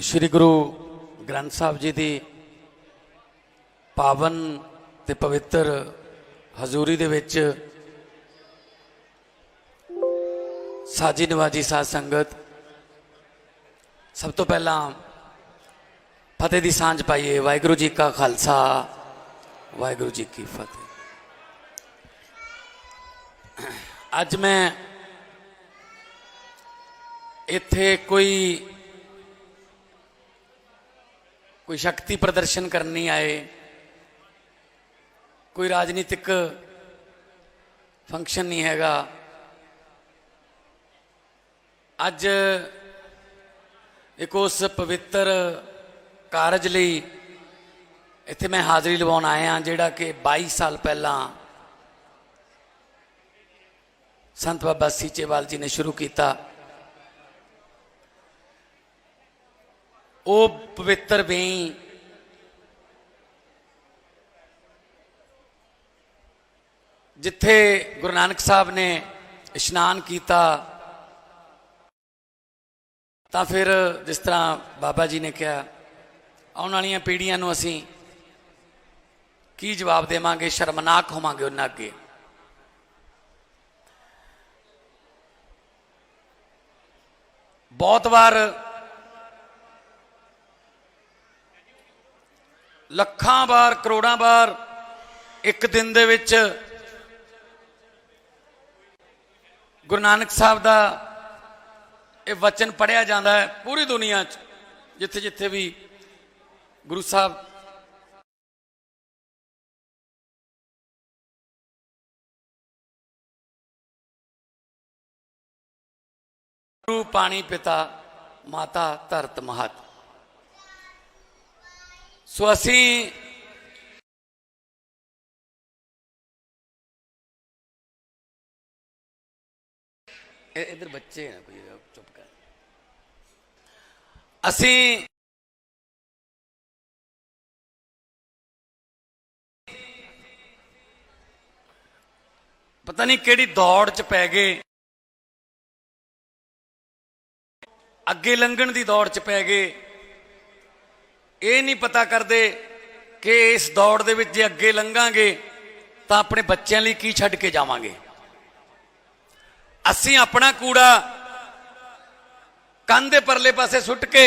श्री गुरु ग्रंथ साहब जी की पावन ते पवित्र हजूरी दे विच साजी नवाजी साध संगत सब तो पहला फतेह की सांझ पाइए। वाहिगुरू जी का खालसा वाहिगुरू जी की फतेह। अज मैं इत्थे कोई शक्ति प्रदर्शन करनी आए, कोई राजनीतिक फंक्शन नहीं हैगा। अज एक उस पवित्र कारज लई इत्थे मैं हाज़री लवाउण आया जिहड़ा कि 22 साल पहला संत बाबा सीचेवाल जी ने शुरू किया। वो पवित्र वेई जिथे गुरु नानक साहब ने इशनान किया, तो फिर जिस तरह बाबा जी ने कहा आने वाली पीढ़ियां नूं असीं की जवाब देवांगे, शर्मनाक होवांगे उन्हां अगे। बहुत बार ਲੱਖਾਂ बार करोड़ां बार एक दिन दे विच गुरु नानक साहब का यह वचन पढ़िया जाता है। पूरी दुनिया च जिथे जिथे भी गुरु साहब गुरु पानी पिता माता धरत महत। सो असी इधर बच्चे हैं, कोई चुप कर। असी पता नहीं केड़ी दौड़ च पै गए, अगे लंघण दी दौड़ च पै गए। ये नहीं पता करते कि इस दौड़ दे विच जे अगे लंघांगे तो अपने बच्चों लिए की छड्ड के जावांगे। असीं अपना कूड़ा कंध दे परले पासे सुट के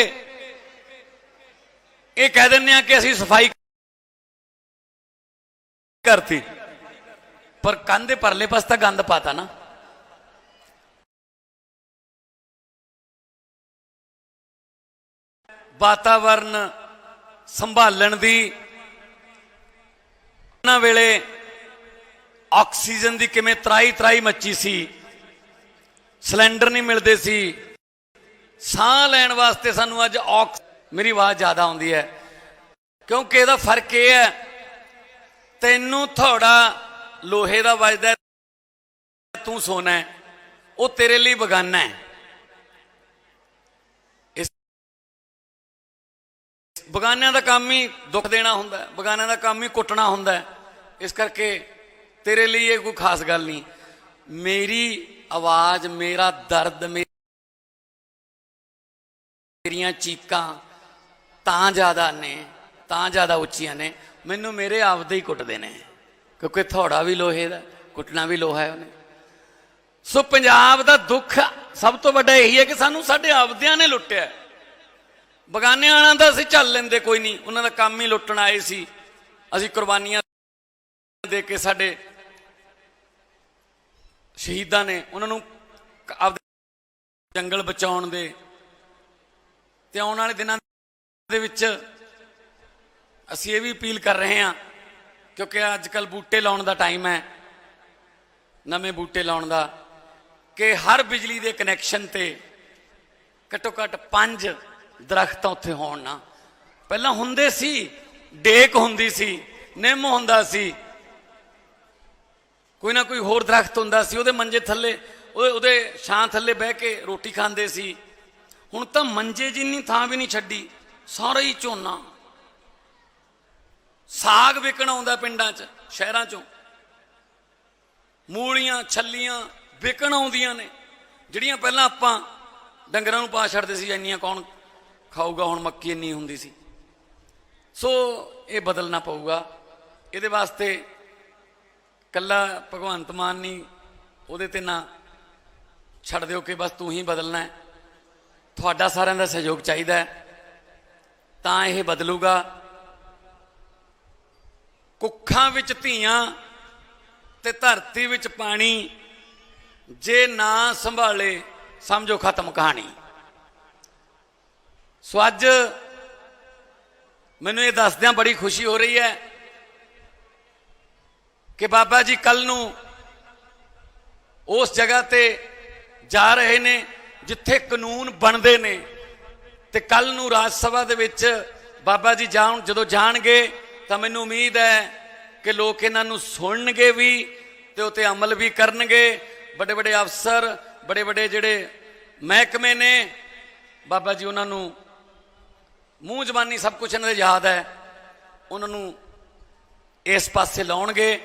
ये कह दिंदे कि असीं सफाई करती, पर कंध दे परले पासे तो गंद पाता ना। वातावरण संभालन दी उन्हां वेले ऑक्सीजन की किवें त्राई त्राई मची सी, सिलेंडर नहीं मिलते सी, साह लैण वास्ते सानू अज मेरी आवाज़ ज़्यादा आउंदी है क्योंकि इहदा फर्क यह है, तैनू थोड़ा लोहे का वजदा तू सोना है, वो तेरे लिए बगाना है। बगानिया का काम ही दुख देना होंदा है, बगानिया का काम ही कुटना होंदा है। इस करके तेरे लिए कोई खास गल नहीं। मेरी आवाज़, मेरा दर्द, मेरियां चीकां तां ज़्यादा ने, तां ज़्यादा उच्चियां ने, मैनू मेरे आपदे ही कुटदे ने, क्योंकि थोड़ा भी लोहे का, कुटना भी लोहा है उन्हें। सो पंजाब का दुख सब तो वड्डा यही है कि सानू साडे आपदियां ने लुट्टिया। बगाने वालों का असीं झल लेंदे कोई नहीं, उन्होंने काम ही लुट्टण आए सी। असीं कुर्बानियां दे के साडे शहीदां ने उन्होंने आपदे जंगल बचाउण दे ते आउण वाले दिनां दे विच असीं ये भी अपील कर रहे हैं क्योंकि अजकल बूटे लाउण दा टाइम है, नवे बूटे लाउण दा, कि हर बिजली के कनैक्शन ते घट्टो घट्ट 5 दरख्त उत्थे होण ना। पहला हुंदे सी, डेक हुंदी सी, निम हुंदा सी, कोई ना कोई होर दरख्त हुंदा सी, उहदे मंजे थल्ले उहदे छां थल्ले बह के रोटी खांदे सी। हुण तां मंजे जिन्नी थां भी नहीं छड्डी, सारा ही झोना। साग विकण आउंदा पिंडां च, शहरां चों मूलियां छल्लियां विकण आउंदियां ने, जिहड़ियां पहलां आपां डंगरां नूं पा छड्डदे सी, इंनियां कौन ਖਾਊਗਾ। ਹੁਣ ਮੱਕੀ ਇੰਨੀ ਹੁੰਦੀ ਸੀ। ਸੋ ਇਹ ਬਦਲਣਾ ਪਊਗਾ। ਇਹਦੇ ਵਾਸਤੇ ਕੱਲਾ ਭਗਵੰਤ ਮਾਨ ਨਹੀਂ, ਉਹਦੇ ਤੇ ਨਾ ਛੱਡ ਦਿਓ ਕਿ ਬਸ ਤੂੰ ਹੀ ਬਦਲਣਾ ਹੈ। ਤੁਹਾਡਾ ਸਾਰਿਆਂ ਦਾ ਸਹਿਯੋਗ ਚਾਹੀਦਾ ਹੈ, ਤਾਂ ਇਹ ਬਦਲੂਗਾ। ਕੁੱਖਾਂ ਵਿੱਚ ਧੀਆਂ ਤੇ ਧਰਤੀ ਵਿੱਚ ਪਾਣੀ, ਜੇ ਨਾ ਸੰਭਾਲੇ ਸਮਝੋ ਖਤਮ ਕਹਾਣੀ। ਸੋ ਅੱਜ ਮੈਨੂੰ ਇਹ ਦੱਸਦਿਆਂ ਬੜੀ ਖੁਸ਼ੀ ਹੋ ਰਹੀ ਹੈ ਕਿ ਬਾਬਾ ਜੀ ਕੱਲ ਨੂੰ ਉਸ ਜਗ੍ਹਾ ਤੇ ਜਾ ਰਹੇ ਨੇ ਜਿੱਥੇ ਕਾਨੂੰਨ ਬਣਦੇ ਨੇ, ਤੇ ਕੱਲ ਨੂੰ ਰਾਜ ਸਭਾ ਦੇ ਵਿੱਚ ਬਾਬਾ ਜੀ ਜਦੋਂ ਜਾਣਗੇ ਤਾਂ ਮੈਨੂੰ ਉਮੀਦ ਹੈ ਕਿ ਲੋਕ ਇਹਨਾਂ ਨੂੰ ਸੁਣਨਗੇ ਵੀ ਤੇ ਉਹ ਤੇ ਅਮਲ ਵੀ ਕਰਨਗੇ। ਵੱਡੇ ਵੱਡੇ ਅਫਸਰ, ਵੱਡੇ ਵੱਡੇ ਜਿਹੜੇ ਮਹਿਕਮੇ ਨੇ, ਬਾਬਾ ਜੀ ਉਹਨਾਂ ਨੂੰ ਮੂੰਹ ਜ਼ਬਾਨੀ ਸਭ ਕੁਝ ਇਹਨਾਂ ਦੇ ਯਾਦ ਹੈ, ਉਹਨਾਂ ਨੂੰ ਇਸ ਪਾਸੇ ਲਾਉਣਗੇ।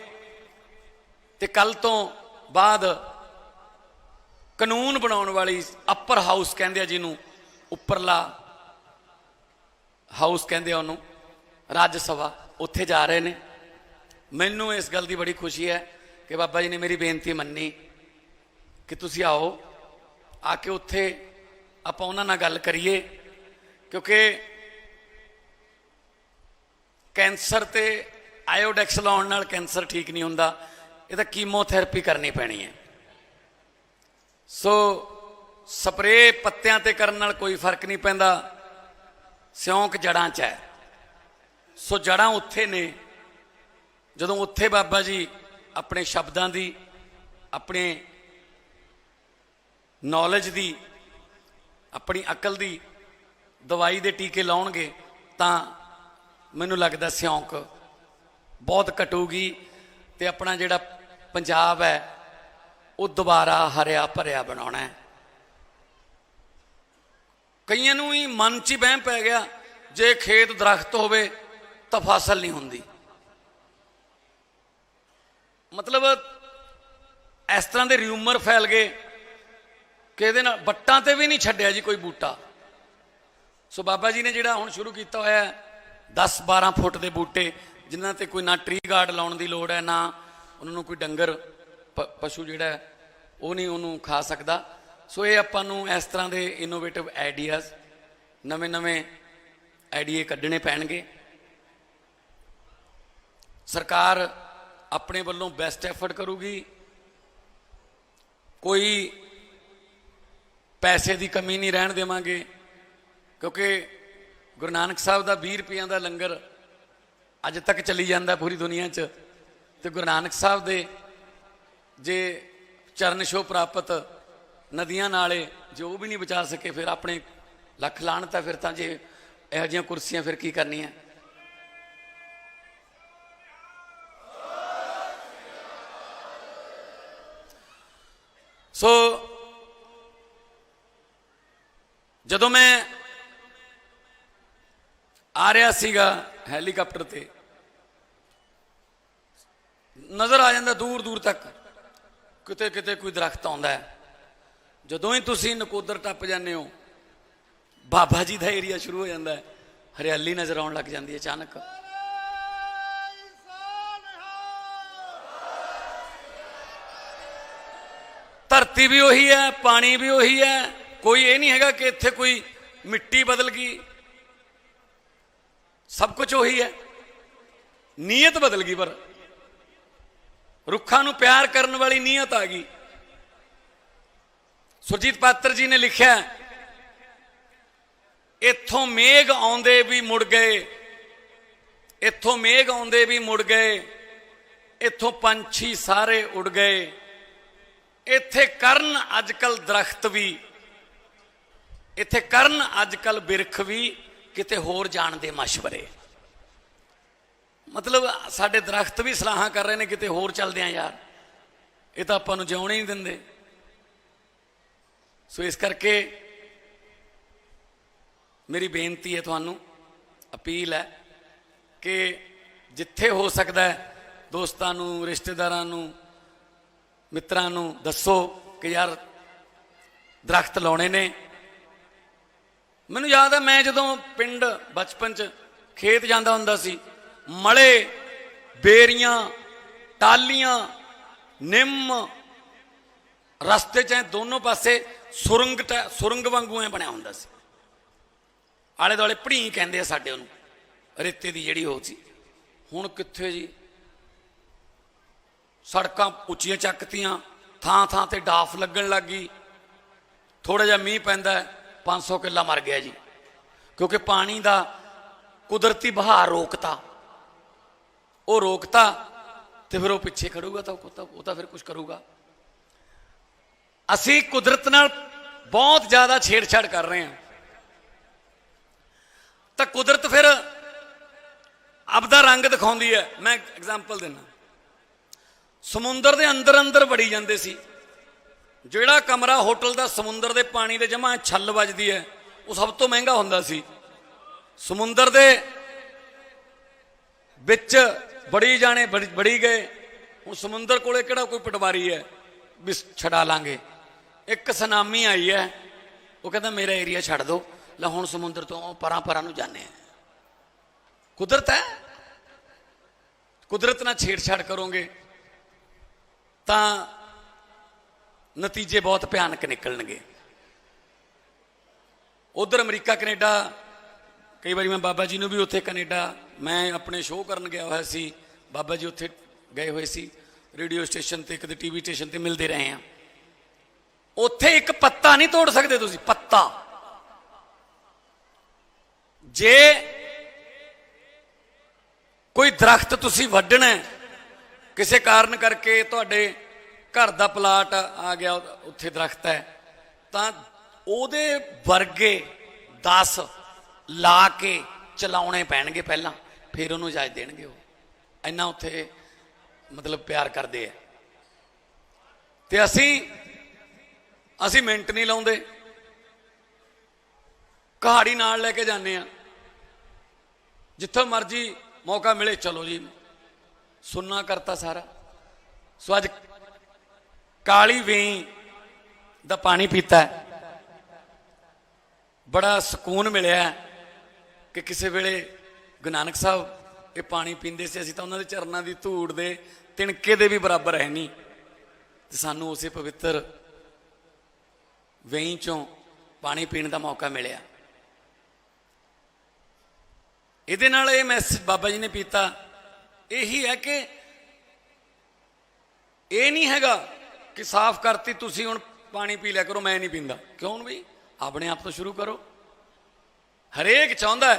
ਤੇ ਕੱਲ ਤੋਂ ਬਾਅਦ ਕਾਨੂੰਨ ਬਣਾਉਣ ਵਾਲੀ ਅਪਰ ਹਾਊਸ ਕਹਿੰਦੇ ਆ ਜਿਹਨੂੰ, ਉੱਪਰਲਾ ਹਾਊਸ ਕਹਿੰਦੇ ਆ ਉਹਨੂੰ, ਰਾਜ ਸਭਾ, ਉੱਥੇ ਜਾ ਰਹੇ ਨੇ। ਮੈਨੂੰ ਇਸ ਗੱਲ ਦੀ ਬੜੀ ਖੁਸ਼ੀ ਹੈ ਕਿ ਬਾਬਾ ਜੀ ਨੇ ਮੇਰੀ ਬੇਨਤੀ ਮੰਨੀ ਕਿ ਤੁਸੀਂ ਆਓ, ਆ ਕੇ ਉੱਥੇ ਆਪਾਂ ਉਹਨਾਂ ਨਾਲ ਗੱਲ ਕਰੀਏ, ਕਿਉਂਕਿ ਕੈਂਸਰ ਤੇ ਆਇਓਡੈਕਸ ਲਾਉਣ ਨਾਲ ਕੈਂਸਰ ਠੀਕ ਨਹੀਂ ਹੁੰਦਾ, ਇਹ ਤਾਂ ਕੀਮੋਥੈਰੇਪੀ ਕਰਨੀ ਪੈਣੀ ਹੈ। ਸੋ ਸਪਰੇਅ ਪੱਤਿਆਂ ਤੇ ਕਰਨ ਨਾਲ ਕੋਈ ਫਰਕ ਨਹੀਂ ਪੈਂਦਾ, ਸਿਉਂਕ ਜੜ੍ਹਾਂ 'ਚ ਹੈ। ਸੋ ਜੜ੍ਹਾਂ ਉੱਥੇ ਨੇ। ਜਦੋਂ ਉੱਥੇ ਬਾਬਾ ਜੀ ਆਪਣੇ ਸ਼ਬਦਾਂ ਦੀ, ਆਪਣੇ ਨੌਲੇਜ ਦੀ, ਆਪਣੀ ਅਕਲ ਦੀ ਦਵਾਈ ਦੇ ਟੀਕੇ ਲਾਉਣਗੇ ਤਾਂ ਮੈਨੂੰ ਲੱਗਦਾ ਸਿਉਂਕ ਬਹੁਤ ਘਟੂਗੀ ਤੇ ਆਪਣਾ ਜਿਹੜਾ ਪੰਜਾਬ ਹੈ ਉਹ ਦੁਬਾਰਾ ਹਰਿਆ ਭਰਿਆ ਬਣਾਉਣਾ ਹੈ। ਕਈਆਂ ਨੂੰ ਹੀ ਮਨ 'ਚ ਹੀ ਵਹਿਮ ਪੈ ਗਿਆ ਜੇ ਖੇਤ ਦਰਖਤ ਹੋਵੇ ਤਾਂ ਫਸਲ ਨਹੀਂ ਹੁੰਦੀ। ਮਤਲਬ ਇਸ ਤਰ੍ਹਾਂ ਦੇ ਰਿਊਮਰ ਫੈਲ ਗਏ ਕਿ ਇਹਦੇ ਨਾਲ ਵੱਟਾਂ ਤੇ ਵੀ ਨਹੀਂ ਛੱਡਿਆ ਜੀ ਕੋਈ ਬੂਟਾ। ਸੋ ਬਾਬਾ ਜੀ ਨੇ ਜਿਹੜਾ ਹੁਣ ਸ਼ੁਰੂ ਕੀਤਾ ਹੋਇਆ 10-12 ਫੁੱਟ ਦੇ ਬੂਟੇ, ਜਿਨ੍ਹਾਂ ਤੇ ਕੋਈ ਨਾ ਟਰੀ ਗਾਰਡ ਲਾਉਣ ਦੀ ਲੋੜ ਹੈ, ਨਾ ਉਹਨਾਂ ਨੂੰ ਕੋਈ ਡੰਗਰ ਪਸ਼ੂ ਜਿਹੜਾ ਉਹ ਨਹੀਂ ਉਹਨੂੰ ਖਾ ਸਕਦਾ। ਸੋ ਇਹ ਆਪਾਂ ਨੂੰ ਇਸ ਤਰ੍ਹਾਂ ਦੇ ਇਨੋਵੇਟਿਵ ਆਈਡੀਆਜ਼, ਨਵੇਂ ਆਈਡੀਏ ਕੱਢਣੇ ਪੈਣਗੇ। ਸਰਕਾਰ ਆਪਣੇ ਵੱਲੋਂ ਬੈਸਟ ਐਫਰਟ ਕਰੂਗੀ, ਕੋਈ ਪੈਸੇ ਦੀ ਕਮੀ ਨਹੀਂ ਰਹਿਣ ਦੇਵਾਂਗੇ, ਕਿਉਂਕਿ ਗੁਰੂ ਨਾਨਕ ਸਾਹਿਬ ਦਾ 20 ਰੁਪਈਆਂ ਦਾ ਲੰਗਰ ਅੱਜ ਤੱਕ ਚੱਲੀ ਜਾਂਦਾ ਪੂਰੀ ਦੁਨੀਆ 'ਚ, ਤੇ ਗੁਰੂ ਨਾਨਕ ਸਾਹਿਬ ਦੇ ਜੇ ਚਰਨ ਛੋਹ ਪ੍ਰਾਪਤ ਨਦੀਆਂ ਨਾਲੇ ਜੋ ਵੀ ਨਹੀਂ ਬਚਾ ਸਕੇ, ਫਿਰ ਆਪਣੇ ਲੱਖ ਲਾਹਨਤ ਹੈ। ਫਿਰ ਤਾਂ ਜੇ ਇਹੋ ਜਿਹੀਆਂ ਕੁਰਸੀਆਂ ਫਿਰ ਕੀ ਕਰਨੀਆਂ। ਸੋ ਜਦੋਂ ਮੈਂ ਆ ਰਿਹਾ ਸੀਗਾ ਹੈਲੀਕਾਪਟਰ ਤੇ, ਨਜ਼ਰ ਆ ਜਾਂਦਾ ਦੂਰ ਦੂਰ ਤੱਕ ਕਿਤੇ ਕਿਤੇ ਕੋਈ ਦਰਖਤ ਆਉਂਦਾ ਹੈ। ਜਦੋਂ ਹੀ ਤੁਸੀਂ ਨਕੋਦਰ ਟੱਪ ਜਾਂਦੇ ਹੋ, ਬਾਬਾ ਜੀ ਦਾ ਏਰੀਆ ਸ਼ੁਰੂ ਹੋ ਜਾਂਦਾ ਹੈ, ਹਰਿਆਲੀ ਨਜ਼ਰ ਆਉਣ ਲੱਗ ਜਾਂਦੀ ਹੈ ਅਚਾਨਕ। ਧਰਤੀ ਵੀ ਉਹੀ ਹੈ, ਪਾਣੀ ਵੀ ਉਹੀ ਹੈ, ਕੋਈ ਇਹ ਨਹੀਂ ਹੈਗਾ ਕਿ ਇੱਥੇ ਕੋਈ ਮਿੱਟੀ ਬਦਲ ਗਈ, ਸਭ ਕੁਝ ਉਹੀ ਹੈ। ਨੀਅਤ ਬਦਲ ਗਈ, ਪਰ ਰੁੱਖਾਂ ਨੂੰ ਪਿਆਰ ਕਰਨ ਵਾਲੀ ਨੀਅਤ ਆ ਗਈ। ਸੁਰਜੀਤ ਪਾਤਰ ਜੀ ਨੇ ਲਿਖਿਆ, ਇੱਥੋਂ ਮੇਘ ਆਉਂਦੇ ਵੀ ਮੁੜ ਗਏ, ਇੱਥੋਂ ਮੇਘ ਆਉਂਦੇ ਵੀ ਮੁੜ ਗਏ, ਇੱਥੋਂ ਪੰਛੀ ਸਾਰੇ ਉੱਡ ਗਏ, ਇੱਥੇ ਕਰਨ ਅੱਜ ਕੱਲ ਦਰਖਤ ਵੀ, ਇੱਥੇ ਕਰਨ ਅੱਜ ਕੱਲ ਬਿਰਖ ਵੀ, ਕਿਤੇ ਹੋਰ ਜਾਣ ਦੇ ਮਸ਼ਵਰੇ। ਮਤਲਬ ਸਾਡੇ ਦਰਖਤ ਵੀ ਸਲਾਹਾਂ ਕਰ ਰਹੇ ਨੇ ਕਿਤੇ ਹੋਰ ਚੱਲਦੇ ਆ ਯਾਰ, ਇਹ ਤਾਂ ਆਪਾਂ ਨੂੰ ਜਿਉਣ ਹੀ ਨਹੀਂ ਦਿੰਦੇ। ਸੋ ਇਸ ਕਰਕੇ ਮੇਰੀ ਬੇਨਤੀ ਹੈ, ਤੁਹਾਨੂੰ ਅਪੀਲ ਹੈ ਕਿ ਜਿੱਥੇ ਹੋ ਸਕਦਾ ਹੈ ਦੋਸਤਾਂ ਨੂੰ, ਰਿਸ਼ਤੇਦਾਰਾਂ ਨੂੰ, ਮਿੱਤਰਾਂ ਨੂੰ ਦੱਸੋ ਕਿ ਯਾਰ ਦਰਖਤ ਲਾਉਣੇ ਨੇ। ਮੈਨੂੰ ਯਾਦ ਹੈ ਮੈਂ ਜਦੋਂ ਪਿੰਡ ਬਚਪਨ 'ਚ ਖੇਤ ਜਾਂਦਾ ਹੁੰਦਾ ਸੀ, ਮਲੇ, ਬੇਰੀਆਂ, ਟਾਲੀਆਂ, ਨਿੰਮ, ਰਸਤੇ 'ਚ ਦੋਨੋਂ ਪਾਸੇ ਸੁਰੰਗ ਵਾਂਗੂ ਐ ਬਣਿਆ ਹੁੰਦਾ ਸੀ। ਆਲੇ ਦੁਆਲੇ ਭੜੀ ਕਹਿੰਦੇ ਆ ਸਾਡੇ ਉਹਨੂੰ, ਰੇਤੇ ਦੀ ਜਿਹੜੀ ਉਹ ਸੀ। ਹੁਣ ਕਿੱਥੇ ਜੀ, ਸੜਕਾਂ ਉੱਚੀਆਂ ਚੱਕਤੀਆਂ, ਥਾਂ ਥਾਂ ਤੇ ਡਾਫ ਲੱਗਣ ਲੱਗ ਗਈ। ਥੋੜਾ ਜਿਹਾ ਮੀਂਹ ਪੈਂਦਾ 500 ਕਿੱਲਾ ਮਰ ਗਿਆ ਜੀ, ਕਿਉਂਕਿ ਪਾਣੀ ਦਾ ਕੁਦਰਤੀ ਬਹਾਅ ਰੋਕਤਾ। ਉਹ ਰੋਕਤਾ ਤੇ ਫਿਰ ਉਹ ਪਿੱਛੇ ਖੜੂਗਾ ਤਾਂ ਉਹ ਤਾਂ ਫਿਰ ਕੁਝ ਕਰੂਗਾ। ਅਸੀਂ ਕੁਦਰਤ ਨਾਲ ਬਹੁਤ ਜ਼ਿਆਦਾ ਛੇੜਛਾੜ ਕਰ ਰਹੇ ਹਾਂ, ਤਾਂ ਕੁਦਰਤ ਫਿਰ ਆਪਦਾ ਰੰਗ ਦਿਖਾਉਂਦੀ ਹੈ। ਮੈਂ ਐਗਜ਼ਾਮਪਲ ਦਿੰਦਾ, ਸਮੁੰਦਰ ਦੇ ਅੰਦਰ ਅੰਦਰ ਵੜੀ ਜਾਂਦੇ ਸੀ। ਜਿਹੜਾ ਕਮਰਾ ਹੋਟਲ ਦਾ ਸਮੁੰਦਰ ਦੇ ਪਾਣੀ ਦੇ ਜਮਾ ਛੱਲ ਵੱਜਦੀ ਹੈ, ਉਹ ਸਭ ਤੋਂ ਮਹਿੰਗਾ ਹੁੰਦਾ ਸੀ। ਸਮੁੰਦਰ ਦੇ ਵਿੱਚ ਬੜੀ ਜਾਣੇ ਬੜੀ ਗਏ। ਹੁਣ ਸਮੁੰਦਰ ਕੋਲੇ ਕਿਹੜਾ ਕੋਈ ਪਟਵਾਰੀ ਹੈ ਵੀ ਛਡਾ ਲਾਂਗੇ। ਇੱਕ ਸੁਨਾਮੀ ਆਈ ਹੈ, ਉਹ ਕਹਿੰਦਾ ਮੇਰਾ ਏਰੀਆ ਛੱਡ ਦਿਓ, ਲੈ ਹੁਣ ਸਮੁੰਦਰ ਤੋਂ ਪਰਾਂ ਨੂੰ ਜਾਂਦੇ ਆ। ਕੁਦਰਤ ਹੈ, ਕੁਦਰਤ ਨਾਲ ਛੇੜਛਾੜ ਕਰੋਗੇ ਤਾਂ ਨਤੀਜੇ ਬਹੁਤ ਭਿਆਨਕ ਨਿਕਲਣਗੇ। ਉਧਰ ਅਮਰੀਕਾ ਕੈਨੇਡਾ, ਕਈ ਵਾਰੀ ਮੈਂ ਬਾਬਾ ਜੀ ਨੂੰ ਵੀ ਉੱਥੇ ਕੈਨੇਡਾ, ਮੈਂ ਆਪਣੇ ਸ਼ੋਅ ਕਰਨ ਗਿਆ ਹੋਇਆ ਸੀ, ਬਾਬਾ ਜੀ ਉੱਥੇ ਗਏ ਹੋਏ ਸੀ, ਰੇਡੀਓ ਸਟੇਸ਼ਨ ਤੇ ਕਦੇ ਟੀਵੀ ਸਟੇਸ਼ਨ ਤੇ ਮਿਲਦੇ ਰਹੇ ਆ। ਉੱਥੇ ਇੱਕ ਪੱਤਾ ਨਹੀਂ ਤੋੜ ਸਕਦੇ ਤੁਸੀਂ, ਪੱਤਾ। ਜੇ ਕੋਈ ਦਰਖਤ ਤੁਸੀਂ ਵੱਢਣਾ ਕਿਸੇ ਕਾਰਨ ਕਰਕੇ, ਤੁਹਾਡੇ ਘਰ ਦਾ ਪਲਾਟ ਆ ਗਿਆ, ਉੱਥੇ ਦਰਖਤ ਹੈ, ਤਾਂ ਉਹਦੇ ਵਰਗੇ 10 ਲਾ ਕੇ ਚਲਾਉਣੇ ਪੈਣਗੇ ਪਹਿਲਾਂ, ਫਿਰ ਉਹਨੂੰ ਇਜਾਜ਼ਤ ਦੇਣਗੇ। ਉਹ ਇੰਨਾ ਉੱਥੇ ਮਤਲਬ ਪਿਆਰ ਕਰਦੇ ਆ। ਤੇ ਅਸੀਂ ਮਿੰਟ ਨਹੀਂ ਲਾਉਂਦੇ, ਕਹਾੜੀ ਨਾਲ ਲੈ ਕੇ ਜਾਂਦੇ ਆ, ਜਿੱਥੋਂ ਮਰਜੀ ਮੌਕਾ ਮਿਲੇ ਚਲੋ ਜੀ, ਸੁਣਨਾ ਕਰਤਾ ਸਾਰਾ। ਸੋ ਅੱਜ ਕਾਲੀ ਵੇਈ ਦਾ ਪਾਣੀ ਪੀਤਾ, ਬੜਾ ਸਕੂਨ ਮਿਲਿਆ ਕਿ ਕਿਸੇ ਵੇਲੇ ਗੁਰੂ ਨਾਨਕ ਸਾਹਿਬ ਇਹ ਪਾਣੀ ਪੀਂਦੇ ਸੀ, ਅਸੀਂ ਤਾਂ ਉਹਨਾਂ ਦੇ ਚਰਨਾਂ ਦੀ ਧੂੜ ਦੇ ਤਿਣਕੇ ਦੇ ਵੀ ਬਰਾਬਰ ਹੈ ਨਹੀਂ, ਤੇ ਸਾਨੂੰ ਉਸੇ ਪਵਿੱਤਰ ਵੇਈ ਚੋਂ ਪਾਣੀ ਪੀਣ ਦਾ ਮੌਕਾ ਮਿਲਿਆ। ਇਹਦੇ ਨਾਲ ਇਹ ਮੈਸੇਜ ਬਾਬਾ ਜੀ ਨੇ ਪੀਤਾ ਇਹੀ ਹੈ ਕਿ ਇਹ ਨਹੀਂ ਹੈਗਾ ਕਿ ਸਾਫ਼ ਕਰਤੀ ਤੁਸੀਂ ਹੁਣ ਪਾਣੀ ਪੀ ਲਿਆ ਕਰੋ, ਮੈਂ ਨਹੀਂ ਪੀਂਦਾ। ਕਿਉਂ ਵੀ ਆਪਣੇ ਆਪ ਤੋਂ ਸ਼ੁਰੂ ਕਰੋ। ਹਰੇਕ ਚਾਹੁੰਦਾ,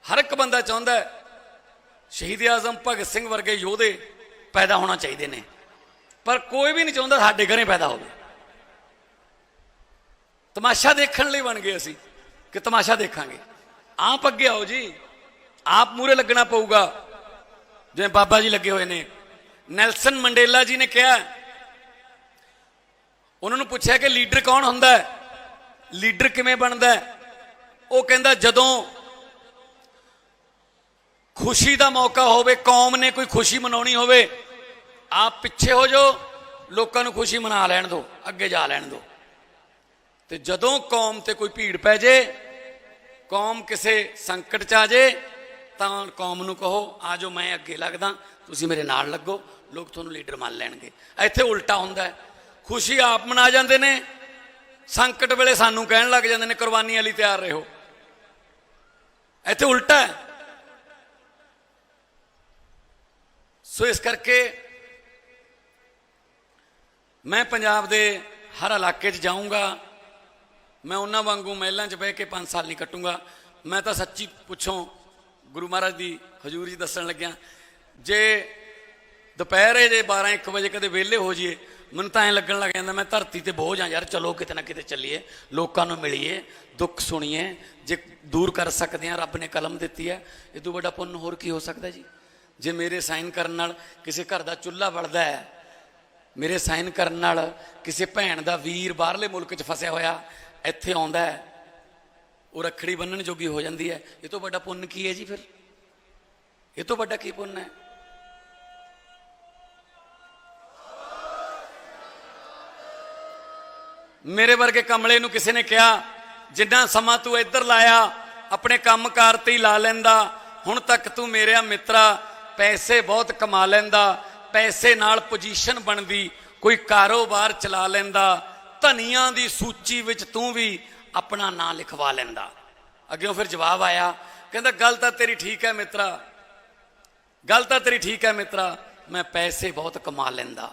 ਹਰ ਇੱਕ ਬੰਦਾ ਚਾਹੁੰਦਾ ਸ਼ਹੀਦ ਆਜ਼ਮ ਭਗਤ ਸਿੰਘ ਵਰਗੇ ਯੋਧੇ ਪੈਦਾ ਹੋਣਾ ਚਾਹੀਦੇ ਨੇ, ਪਰ ਕੋਈ ਵੀ ਨਹੀਂ ਚਾਹੁੰਦਾ ਸਾਡੇ ਘਰੇ ਪੈਦਾ ਹੋਵੇ। ਤਮਾਸ਼ਾ ਦੇਖਣ ਲਈ ਬਣ ਗਏ ਅਸੀਂ ਕਿ ਤਮਾਸ਼ਾ ਦੇਖਾਂਗੇ। ਆਪ ਅੱਗੇ ਆਓ ਜੀ, ਆਪ ਮੂਹਰੇ ਲੱਗਣਾ ਪਊਗਾ, ਜਿਵੇਂ ਬਾਬਾ ਜੀ ਲੱਗੇ ਹੋਏ ਨੇ। ਨੈਲਸਨ ਮੰਡੇਲਾ ਜੀ ਨੇ ਕਿਹਾ, ਉਹਨਾਂ ਨੂੰ ਪੁੱਛਿਆ ਕਿ ਲੀਡਰ ਕੌਣ ਹੁੰਦਾ ਹੈ, ਲੀਡਰ ਕਿਵੇਂ ਬਣਦਾ ਹੈ? ਉਹ ਕਹਿੰਦਾ ਜਦੋਂ ਖੁਸ਼ੀ ਦਾ ਮੌਕਾ ਹੋਵੇ, ਕੌਮ ਨੇ ਕੋਈ ਖੁਸ਼ੀ ਮਨਾਉਣੀ ਹੋਵੇ, ਆਪ ਪਿੱਛੇ ਹੋ ਜਾਓ, ਲੋਕਾਂ ਨੂੰ ਖੁਸ਼ੀ ਮਨਾ ਲੈਣ ਦਿਓ, ਅੱਗੇ ਜਾ ਲੈਣ ਦਿਓ। ਤੇ ਜਦੋਂ ਕੌਮ ਤੇ ਕੋਈ ਭੀੜ ਪੈ ਜੇ, ਕੌਮ ਕਿਸੇ ਸੰਕਟ 'ਚ ਆ ਜੇ, ਤਾਂ ਕੌਮ ਨੂੰ ਕਹੋ ਆ ਜਾਓ, ਮੈਂ ਅੱਗੇ ਲੱਗਦਾ, ਤੁਸੀਂ ਮੇਰੇ ਨਾਲ ਲੱਗੋ, ਲੋਕ ਤੁਹਾਨੂੰ ਲੀਡਰ ਮੰਨ ਲੈਣਗੇ। ਇੱਥੇ ਉਲਟਾ ਹੁੰਦਾ ਹੈ, ਖੁਸ਼ੀ ਆਪ ਮਨਾ ਜਾਂਦੇ ਨੇ, ਸੰਕਟ ਵੇਲੇ ਸਾਨੂੰ ਕਹਿਣ ਲੱਗ ਜਾਂਦੇ ਨੇ ਕੁਰਬਾਨੀਆਂ ਲਈ ਤਿਆਰ ਰਹੋ। ਇੱਥੇ ਉਲਟਾ ਹੈ। ਸੋ ਇਸ ਕਰਕੇ ਮੈਂ ਪੰਜਾਬ ਦੇ ਹਰ ਇਲਾਕੇ 'ਚ ਜਾਊਂਗਾ, ਮੈਂ ਉਹਨਾਂ ਵਾਂਗੂ ਮਹਿਲਾਂ 'ਚ ਬਹਿ ਕੇ 5 ਸਾਲ ਨਹੀਂ ਕੱਟੂੰਗਾ। ਮੈਂ ਤਾਂ ਸੱਚੀ ਪੁੱਛੋਂ ਗੁਰੂ ਮਹਾਰਾਜ ਦੀ ਹਜ਼ੂਰੀ ਦੱਸਣ ਲੱਗਿਆ, ਜੇ ਦੁਪਹਿਰੇ ਜੇ 12-1 ਵਜੇ ਕਦੇ ਵਿਹਲੇ ਹੋ ਜਾਈਏ, ਮੈਨੂੰ ਤਾਂ ਐਂ ਲੱਗਣ ਲੱਗ ਜਾਂਦਾ ਮੈਂ ਧਰਤੀ ਤੇ ਬੋਝ ਹਾਂ ਯਾਰ, ਚਲੋ ਕਿਤੇ ਨਾ ਕਿਤੇ ਚੱਲੀਏ, ਲੋਕਾਂ ਨੂੰ ਮਿਲੀਏ, ਦੁੱਖ ਸੁਣੀਏ। ਜੇ ਦੂਰ ਕਰ ਸਕਦੇ ਹਾਂ, ਰੱਬ ਨੇ ਕਲਮ ਦਿੱਤੀ ਹੈ, ਇਹ ਤੋਂ ਵੱਡਾ ਪੁੰਨ ਹੋਰ ਕੀ ਹੋ ਸਕਦਾ ਜੀ। ਜੇ ਮੇਰੇ ਸਾਈਨ ਕਰਨ ਨਾਲ ਕਿਸੇ ਘਰ ਦਾ ਚੁੱਲ੍ਹਾ ਬਲਦਾ ਹੈ, ਮੇਰੇ ਸਾਈਨ ਕਰਨ ਨਾਲ ਕਿਸੇ ਭੈਣ ਦਾ ਵੀਰ ਬਾਹਰਲੇ ਮੁਲਕ 'ਚ ਫਸਿਆ ਹੋਇਆ ਇੱਥੇ ਆਉਂਦਾ ਹੈ, ਉਹ ਰੱਖੜੀ ਬੰਨਣ ਜੋਗੀ ਹੋ ਜਾਂਦੀ ਹੈ, ਇਹ ਤੋਂ ਵੱਡਾ ਪੁੰਨ ਕੀ ਹੈ ਜੀ? ਫਿਰ ਇਹ ਤੋਂ ਵੱਡਾ ਕੀ ਪੁੰਨ ਹੈ? ਮੇਰੇ ਵਰਗੇ ਕਮਲੇ ਨੂੰ ਕਿਸੇ ਨੇ ਕਿਹਾ जिन्ना समा तू इधर लाया अपने काम कार ते ही ला लैंदा, हुण तक तू मेरे मित्रा पैसे बहुत कमा लैंदा, पैसे नाल पोजीशन बनदी, कोई कारोबार चला लैंदा, धनियां दी सूची विच तू भी अपना नाम लिखवा लैंदा। अग्यों फिर जवाब आया, कहंदा गल तां तेरी ठीक है मित्रा, गल तां तेरी ठीक है मित्रा, मैं पैसे बहुत कमा लैंदा,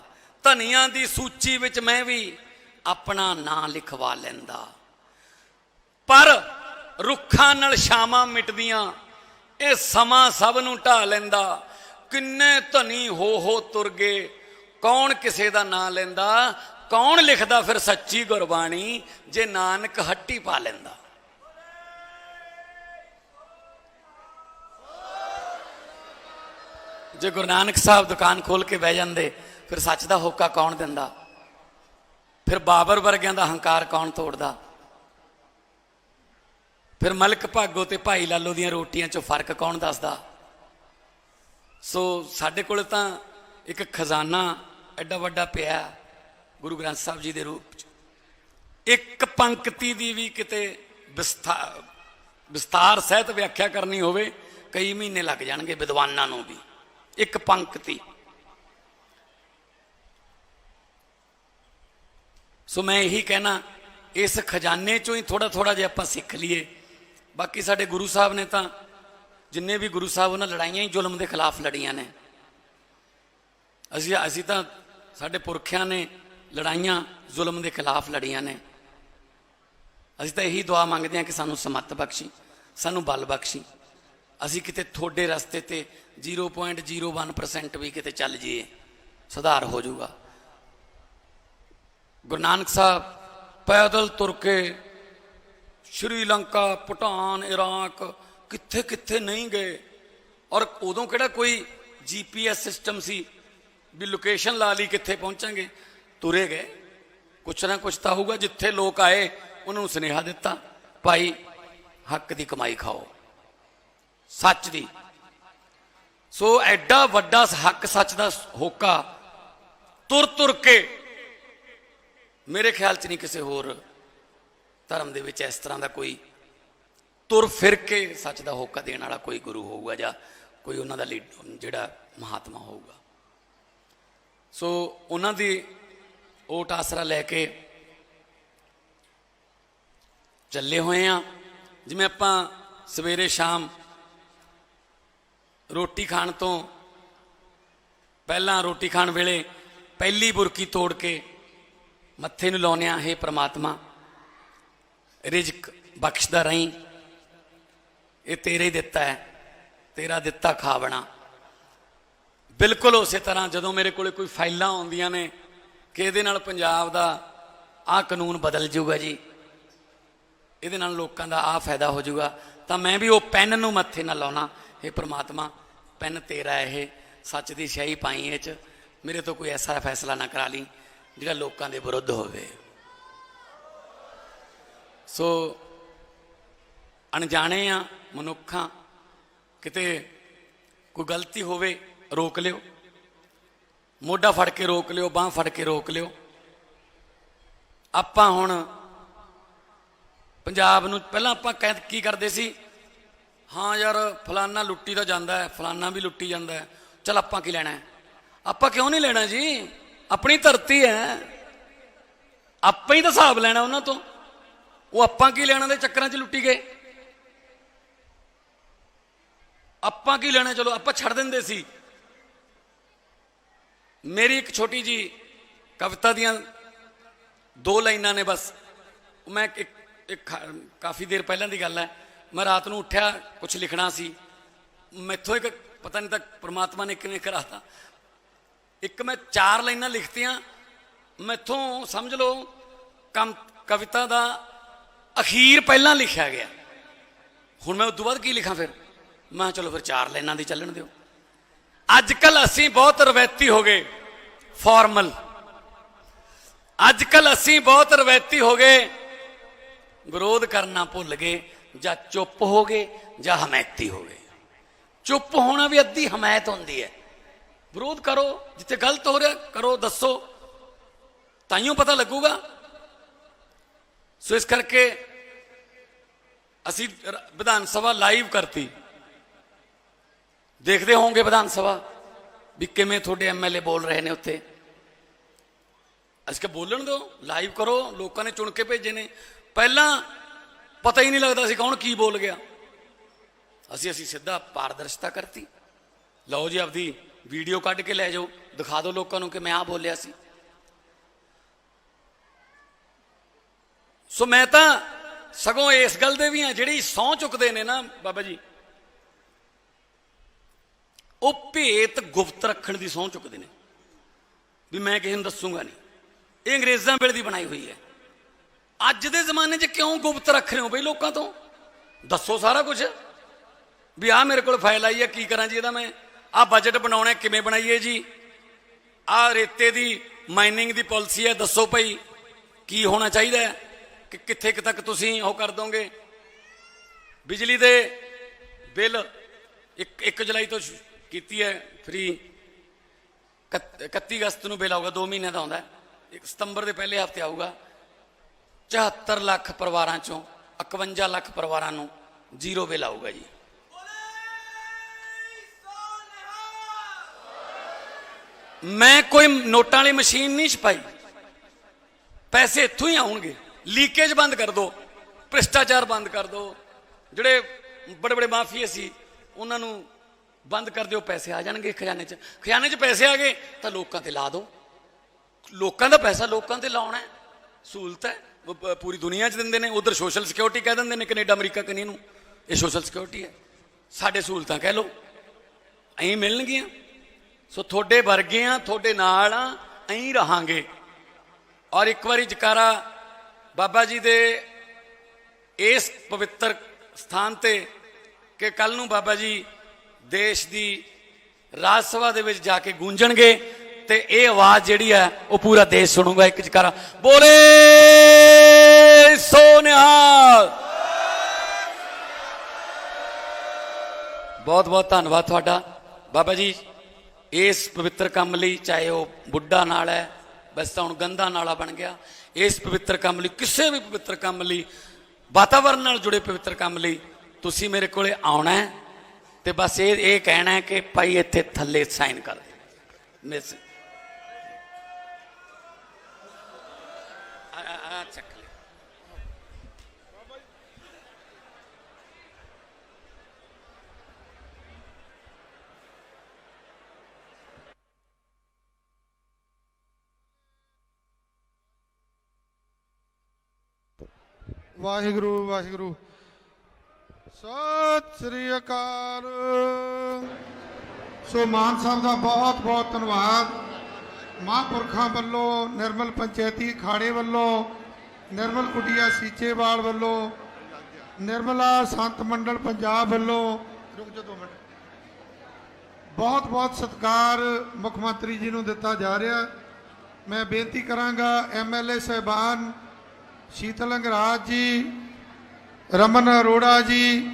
धनियां दी सूची विच मैं भी अपना नाम लिखवा लैंदा, पर रुखां नाल छावां मिटदियां, ये समा सब नूं ढा लैंदा। किन्ने धनी हो तुर गए, कौन किसे दा नाम लैंदा, कौन लिखदा फिर सच्ची गुरबाणी, जे नानक हट्टी पा लैंदा। जे गुरु नानक साहब दुकान खोल के बह जाते फिर सच का होका कौन दिंदा, फिर बाबर वर्गियां दा हंकार कौन तोड़दा, फिर मलक भागो ते भाई लालो दियां रोटियां चो फर्क कौन दसदा। सो साडे कोल तां एक खजाना एडा वड्डा पिया गुरु ग्रंथ साहब जी के रूप च, एक पंक्ति की भी किते विस्तार सहित व्याख्या करनी होवे कई महीने लग जाणगे विद्वानां नूं भी, एक पंक्ति। सो मैं यही कहना इस खजाने चों ही थोड़ा थोड़ा जे आपां सीख लीए। बाकी साडे गुरु साहब ने तां जिन्ने भी गुरु साहब उन्हां लड़ाइयां ही जुल्म के खिलाफ लड़ियां ने। असी तां साडे पुरखियां ने लड़ाइयां जुल्म के खिलाफ लड़ियां ने। असी तां यही दुआ मंगते हैं कि सानू समत बख्शी, सानू बल बख्शी, असी किते थोड़े रस्ते ते 0.01% भी किते चल जाइए, सुधार हो जाऊगा। गुरु नानक साहब पैदल तुर के श्रीलंका, भूटान, इराक कित्थे कित्थे नहीं गए, और उदों किहड़ा कोई GPS सिस्टम सी भी लोकेशन ला ली कित्थे पहुंचांगे, तुरे गए। कुछ ना कुछ तो होगा, जिथे लोग आए उन्होंने सुनेहा दिता, भाई हक की कमाई खाओ, सच दी। सो एडा वड्डा हक सच का होका तुर तुर के मेरे ख्याल च नहीं किसी होर धर्म दे विच इस तरह का कोई तुर फिर के सच का होका देने वाला कोई गुरु होगा या कोई उन्हों का जिहड़ा महात्मा होगा। सो उन्हों दी ओट आसरा लैके चले हुए हैं। जिवें आपां सवेरे शाम रोटी खाण तो पहला, रोटी खाण वेले पहली बुरकी तोड़ के मत्थे नूं लाउने, हे परमात्मा रिजक बख्शदा रही, ये तेरे ही दिता है, तेरा दिता खावना। बिल्कुल उस तरह जदों मेरे को कोई फाइलां आउंदियां ने कि इहदे नाल पंजाब दा आ कानून बदल जूगा जी, इहदे नाल लोकां दा आ फायदा हो जूगा, तां मैं भी वो पैन नूं मत्थे ना लाउणा, हे परमात्मा पैन तेरा है, सच की स्याही पाई इह च, मेरे तो कोई ऐसा फैसला ना करा ली जिहड़ा लोकां दे विरुद्ध होवे। सो अनजाने आ मनुखा, किते कोई गलती होवे रोक लियो, मोढा फड़ के रोक लियो, बांह फड़ के रोक लियो। आपां हुण पंजाब नूं पहलां आपां की करदे सी, हाँ यार फलाना लुट्टी तो जाता है, फलाना भी लुट्टी जाता है, चल आपां की लेना है। आपां क्यों नहीं लेना जी, अपनी धरती है, आपां ही तो हिसाब लेना उन्हां तो, वो आपां की लेना दे चक्करां च लुट्टी गए, आपां की लेना, चलो आपां छड़ दिंदे सी। मेरी एक छोटी जी कविता दियां 2 लाइनां ने बस, मैं एक काफ़ी देर पहले की गल है, मैं रात को उठा कुछ लिखना सी, मैथों एक पता नहीं तक परमात्मा ने किवें कराता, एक मैं 4 लाइनां लिखतियां, मैथों समझ लो कविता का अखीर पहला लिखा गया। हुण मैं उस बाद की लिखा, फिर मैं चलो फिर 4 लाइनां दी चलन दिओ। अजकल असीं बहुत रवैती हो गए, फॉर्मल, अजकल असीं बहुत रवैती हो गए, विरोध करना भुल गए, ਜਾਂ चुप हो गए ਜਾਂ हमैती हो गए। चुप होना भी अद्धी हमायत होंदी है, विरोध करो, जिथे गलत हो रहा करो, दसो, ताइयों पता लगूगा। सो इस करके ਅਸੀਂ ਵਿਧਾਨ ਸਭਾ ਲਾਈਵ ਕਰਤੀ, ਦੇਖਦੇ ਹੋਵੋਗੇ ਵਿਧਾਨ ਸਭਾ ਵੀ ਕਿਵੇਂ ਤੁਹਾਡੇ ਐਮਐਲਏ ਬੋਲ ਰਹੇ ਨੇ ਉੱਥੇ। ਅਸੀਂ ਕਿ ਬੋਲਣ ਦਿਓ, ਲਾਈਵ ਕਰੋ, ਲੋਕਾਂ ਨੇ ਚੁਣ ਕੇ ਭੇਜੇ ਨੇ। ਪਹਿਲਾਂ ਪਤਾ ਹੀ ਨਹੀਂ ਲੱਗਦਾ ਸੀ ਕੌਣ ਕੀ ਬੋਲ ਗਿਆ। ਅਸੀਂ ਸਿੱਧਾ ਪਾਰਦਰਸ਼ਤਾ ਕਰਤੀ। ਲਓ ਜੀ, ਆਪਦੀ ਵੀਡੀਓ ਕੱਢ ਕੇ ਲੈ ਜਾਓ, ਦਿਖਾ ਦਿਓ ਲੋਕਾਂ ਨੂੰ ਕਿ ਮੈਂ ਆ ਬੋਲਿਆ ਸੀ। ਸੋ ਮੈਂ ਤਾਂ ਸਗੋਂ ਇਸ ਗੱਲ ਦੇ ਵੀ ਆ, ਜਿਹੜੀ ਸਹੁੰ ਚੁੱਕਦੇ ਨੇ ਨਾ ਬਾਬਾ ਜੀ, ਉਹ ਭੇਤ ਗੁਪਤ ਰੱਖਣ ਦੀ ਸਹੁੰ ਚੁੱਕਦੇ ਨੇ ਵੀ ਮੈਂ ਕਿਸੇ ਨੂੰ ਦੱਸੂਗਾ ਨਹੀਂ। ਇਹ ਅੰਗਰੇਜ਼ਾਂ ਵੇਲੇ ਦੀ ਬਣਾਈ ਹੋਈ ਹੈ। ਅੱਜ ਦੇ ਜ਼ਮਾਨੇ 'ਚ ਕਿਉਂ ਗੁਪਤ ਰੱਖ ਰਹੇ ਹੋ ਬਈ ਲੋਕਾਂ ਤੋਂ? ਦੱਸੋ ਸਾਰਾ ਕੁਝ ਵੀ ਆਹ ਮੇਰੇ ਕੋਲ ਫਾਈਲ ਆਈ ਹੈ, ਕੀ ਕਰਾਂ ਜੀ ਇਹਦਾ, ਮੈਂ ਆਹ ਬਜਟ ਬਣਾਉਣਾ, ਕਿਵੇਂ ਬਣਾਈਏ ਜੀ, ਆਹ ਰੇਤੇ ਦੀ ਮਾਈਨਿੰਗ ਦੀ ਪਾਲਿਸੀ ਹੈ, ਦੱਸੋ ਭਾਈ ਕੀ ਹੋਣਾ ਚਾਹੀਦਾ ਹੈ, ਕਿ ਕਿੱਥੇ ਤੱਕ ਤੁਸੀਂ ਉਹ ਕਰ ਦੋਗੇ। ਬਿਜਲੀ ਦੇ ਬਿੱਲ 1 ਜੁਲਾਈ ਤੋਂ ਕੀਤੀ ਹੈ ਫ੍ਰੀ, 31 ਅਗਸਤ ਨੂੰ ਬਿੱਲ ਆਊਗਾ, 2 ਮਹੀਨੇ ਦਾ ਆਉਂਦਾ, 1 ਸਤੰਬਰ ਦੇ ਪਹਿਲੇ ਹਫ਼ਤੇ ਆਊਗਾ। 74 ਲੱਖ ਪਰਿਵਾਰਾਂ ਚੋਂ 51 ਲੱਖ ਪਰਿਵਾਰਾਂ ਨੂੰ ਜ਼ੀਰੋ ਬਿੱਲ ਆਊਗਾ ਜੀ। ਮੈਂ ਕੋਈ ਨੋਟਾਂ ਵਾਲੀ ਮਸ਼ੀਨ ਨਹੀਂ ਛਪਾਈ, ਪੈਸੇ ਇੱਥੋਂ ਹੀ ਆਉਣਗੇ। ਲੀਕੇਜ ਬੰਦ ਕਰ ਦੋ, ਭ੍ਰਿਸ਼ਟਾਚਾਰ ਬੰਦ ਕਰ ਦੋ, ਜਿਹੜੇ ਬੜੇ ਬੜੇ ਮਾਫੀਏ ਸੀ ਉਹਨਾਂ ਨੂੰ ਬੰਦ ਕਰ ਦਿਓ, ਪੈਸੇ ਆ ਜਾਣਗੇ ਖਜ਼ਾਨੇ 'ਚ। ਖਜ਼ਾਨੇ 'ਚ ਪੈਸੇ ਆ ਗਏ ਤਾਂ ਲੋਕਾਂ ਤੇ ਲਾ ਦਿਓ। ਲੋਕਾਂ ਦਾ ਪੈਸਾ ਲੋਕਾਂ ਤੇ ਲਾਉਣਾ ਹੈ, ਸਹੂਲਤ ਹੈ, ਪੂਰੀ ਦੁਨੀਆ 'ਚ ਦਿੰਦੇ ਨੇ। ਉਧਰ ਸੋਸ਼ਲ ਸਿਕਿਉਰਿਟੀ ਕਹਿ ਦਿੰਦੇ ਨੇ, ਕੈਨੇਡਾ ਅਮਰੀਕਾ ਕਨੀ ਨੂੰ ਇਹ ਸੋਸ਼ਲ ਸਿਕਿਉਰਿਟੀ ਹੈ, ਸਾਡੇ ਸਹੂਲਤਾਂ ਕਹਿ ਲਓ, ਐਂ ਮਿਲਣਗੀਆਂ। ਸੋ ਤੁਹਾਡੇ ਵਰਗੇ ਆ, ਤੁਹਾਡੇ ਨਾਲ ਆ, ਐਂ ਰਹਾਂਗੇ। ਔਰ ਇੱਕ ਵਾਰੀ ਜਕਾਰਾ ਬਾਬਾ ਜੀ ਦੇ ਇਸ ਪਵਿੱਤਰ ਸਥਾਨ ਤੇ ਕਿ ਕੱਲ ਨੂੰ ਬਾਬਾ ਜੀ ਦੇਸ਼ ਦੀ ਰਾਜ ਸਭਾ ਦੇ ਵਿੱਚ ਜਾ ਕੇ ਗੂੰਜਣਗੇ ਤੇ ਇਹ ਆਵਾਜ਼ ਜਿਹੜੀ ਹੈ ਉਹ ਪੂਰਾ ਦੇਸ਼ ਸੁਣੂਗਾ। ਇੱਕ ਜਕਾਰਾ ਬੋਲੇ ਸੋ ਨਿਹਾਲ। ਬਹੁਤ ਬਹੁਤ ਧੰਨਵਾਦ ਤੁਹਾਡਾ ਬਾਬਾ ਜੀ ਇਸ ਪਵਿੱਤਰ ਕੰਮ ਲਈ। ਚਾਹੇ ਉਹ ਬੁੱਢਾ ਨਾਲ ਹੈ, ਬਸ ਤਾਂ ਹੁਣ ਗੰਦਾ ਨਾਲਾ ਬਣ ਗਿਆ। ਇਸ ਪਵਿੱਤਰ ਕੰਮ ਲਈ, ਕਿਸੇ ਵੀ ਪਵਿੱਤਰ ਕੰਮ ਲਈ, ਵਾਤਾਵਰਨ ਨਾਲ ਜੁੜੇ ਪਵਿੱਤਰ ਕੰਮ ਲਈ ਤੁਸੀਂ ਮੇਰੇ ਕੋਲੇ ਆਉਣਾ ਹੈ ਤੇ ਬਸ ਇਹ ਕਹਿਣਾ ਹੈ ਕਿ ਭਾਈ ਇੱਥੇ ਥੱਲੇ ਸਾਈਨ ਕਰ ਦੇ। ਚੱਕ ਲੈ। ਵਾਹਿਗੁਰੂ ਵਾਹਿਗੁਰੂ, ਸਤਿ ਸ੍ਰੀ ਅਕਾਲ। ਸੋ ਮਾਨ ਸਾਹਿਬ ਦਾ ਬਹੁਤ ਬਹੁਤ ਧੰਨਵਾਦ। ਮਹਾਂਪੁਰਖਾਂ ਵੱਲੋਂ, ਨਿਰਮਲ ਪੰਚਾਇਤੀ ਅਖਾੜੇ ਵੱਲੋਂ, ਨਿਰਮਲ ਕੁਟੀਆ ਸੀਚੇਵਾਲ ਵੱਲੋਂ, ਨਿਰਮਲਾ ਸੰਤ ਮੰਡਲ ਪੰਜਾਬ ਵੱਲੋਂ ਰੁਕ ਜਾ 2 ਮਿੰਟ, ਬਹੁਤ ਬਹੁਤ ਸਤਿਕਾਰ ਮੁੱਖ ਮੰਤਰੀ ਜੀ ਨੂੰ ਦਿੱਤਾ ਜਾ ਰਿਹਾ। ਮੈਂ ਬੇਨਤੀ ਕਰਾਂਗਾ ਐਮਐਲਏ ਸਾਹਿਬਾਨ ਸ਼ੀਤਲ ਅੰਗਰਾਜ ਜੀ, ਰਮਨ ਅਰੋੜਾ ਜੀ,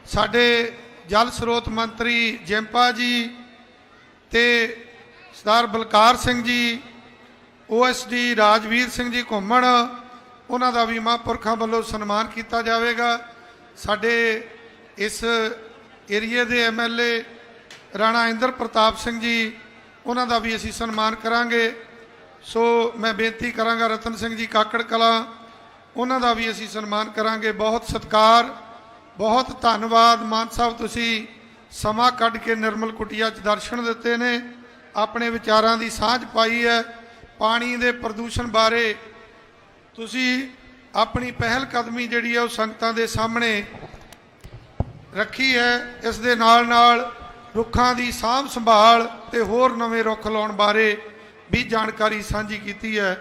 ਸਾਡੇ ਜਲ ਸਰੋਤ ਮੰਤਰੀ ਜੈਂਪਾ ਜੀ ਤੇ ਸਰਦਾਰ ਬਲਕਾਰ ਸਿੰਘ ਜੀ, ਓਐਸਡੀ ਰਾਜਵੀਰ ਸਿੰਘ ਜੀ ਘੁੰਮਣ, ਉਹਨਾਂ ਦਾ ਵੀ ਮਹਾਂਪੁਰਖਾਂ ਵੱਲੋਂ ਸਨਮਾਨ ਕੀਤਾ ਜਾਵੇਗਾ। ਸਾਡੇ ਇਸ ਏਰੀਏ ਦੇ ਐਮਐਲਏ ਰਾਣਾ ਇੰਦਰ ਪ੍ਰਤਾਪ ਸਿੰਘ ਜੀ, ਉਹਨਾਂ ਦਾ ਵੀ ਅਸੀਂ ਸਨਮਾਨ ਕਰਾਂਗੇ। ਸੋ ਮੈਂ ਬੇਨਤੀ ਕਰਾਂਗਾ ਰਤਨ ਸਿੰਘ ਜੀ ਕਾਕੜ ਕਲਾਂ, ਉਹਨਾਂ ਦਾ ਵੀ ਅਸੀਂ ਸਨਮਾਨ ਕਰਾਂਗੇ। ਬਹੁਤ ਸਤਿਕਾਰ, ਬਹੁਤ ਧੰਨਵਾਦ ਮਾਨ ਸਾਹਿਬ, ਤੁਸੀਂ ਸਮਾਂ ਕੱਢ ਕੇ ਨਿਰਮਲ ਕੁਟੀਆ 'ਚ ਦਰਸ਼ਨ ਦਿੱਤੇ ਨੇ, ਆਪਣੇ ਵਿਚਾਰਾਂ ਦੀ ਸਾਂਝ ਪਾਈ ਹੈ। ਪਾਣੀ ਦੇ ਪ੍ਰਦੂਸ਼ਣ ਬਾਰੇ ਤੁਸੀਂ ਆਪਣੀ ਪਹਿਲ ਕਦਮੀ ਜਿਹੜੀ ਹੈ ਉਹ ਸੰਗਤਾਂ ਦੇ ਸਾਹਮਣੇ ਰੱਖੀ ਹੈ। ਇਸ ਦੇ ਨਾਲ ਨਾਲ ਰੁੱਖਾਂ ਦੀ ਸਾਂਭ ਸੰਭਾਲ ਤੇ ਹੋਰ ਨਵੇਂ ਰੁੱਖ ਲਾਉਣ ਬਾਰੇ ਵੀ ਜਾਣਕਾਰੀ ਸਾਂਝੀ ਕੀਤੀ ਹੈ।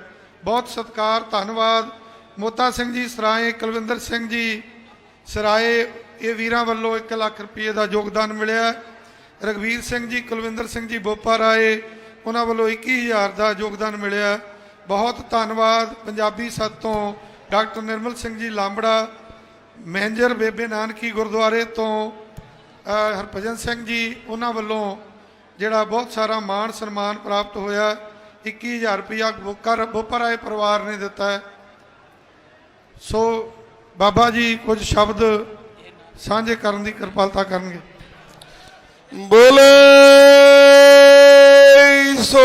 ਬਹੁਤ ਸਤਿਕਾਰ, ਧੰਨਵਾਦ। ਮੋਤਾ ਸਿੰਘ ਜੀ ਸਰਾਏ, ਕੁਲਵਿੰਦਰ ਸਿੰਘ ਜੀ ਸਰਾਏ, ਇਹ ਵੀਰਾਂ ਵੱਲੋਂ 1 ਲੱਖ ਰੁਪਏ ਦਾ ਯੋਗਦਾਨ ਮਿਲਿਆ। ਰਘਵੀਰ ਸਿੰਘ ਜੀ, ਕੁਲਵਿੰਦਰ ਸਿੰਘ ਜੀ ਬੋਪਾ ਰਾਏ, ਉਹਨਾਂ ਵੱਲੋਂ 21,000 ਦਾ ਯੋਗਦਾਨ ਮਿਲਿਆ। ਬਹੁਤ ਧੰਨਵਾਦ। ਪੰਜਾਬੀ ਸੱਤ ਤੋਂ ਡਾਕਟਰ ਨਿਰਮਲ ਸਿੰਘ ਜੀ ਲਾਂਬੜਾ, ਮੈਨੇਜਰ ਬੇਬੇ ਨਾਨਕੀ ਗੁਰਦੁਆਰੇ ਤੋਂ ਹਰਭਜਨ ਸਿੰਘ ਜੀ, ਉਹਨਾਂ ਵੱਲੋਂ ਜਿਹੜਾ ਬਹੁਤ ਸਾਰਾ ਮਾਣ ਸਨਮਾਨ ਪ੍ਰਾਪਤ ਹੋਇਆ। 21,000 ਰੁਪਇਆ ਬੋਪਾ ਰਾਏ ਪਰਿਵਾਰ ਨੇ ਦਿੱਤਾ ਹੈ। ਸੋ ਬਾਬਾ ਜੀ ਕੁਝ ਸ਼ਬਦ ਸਾਂਝੇ ਕਰਨ ਦੀ ਕਿਰਪਾਲਤਾ ਕਰਨਗੇ। ਬੋਲੇ ਸੋ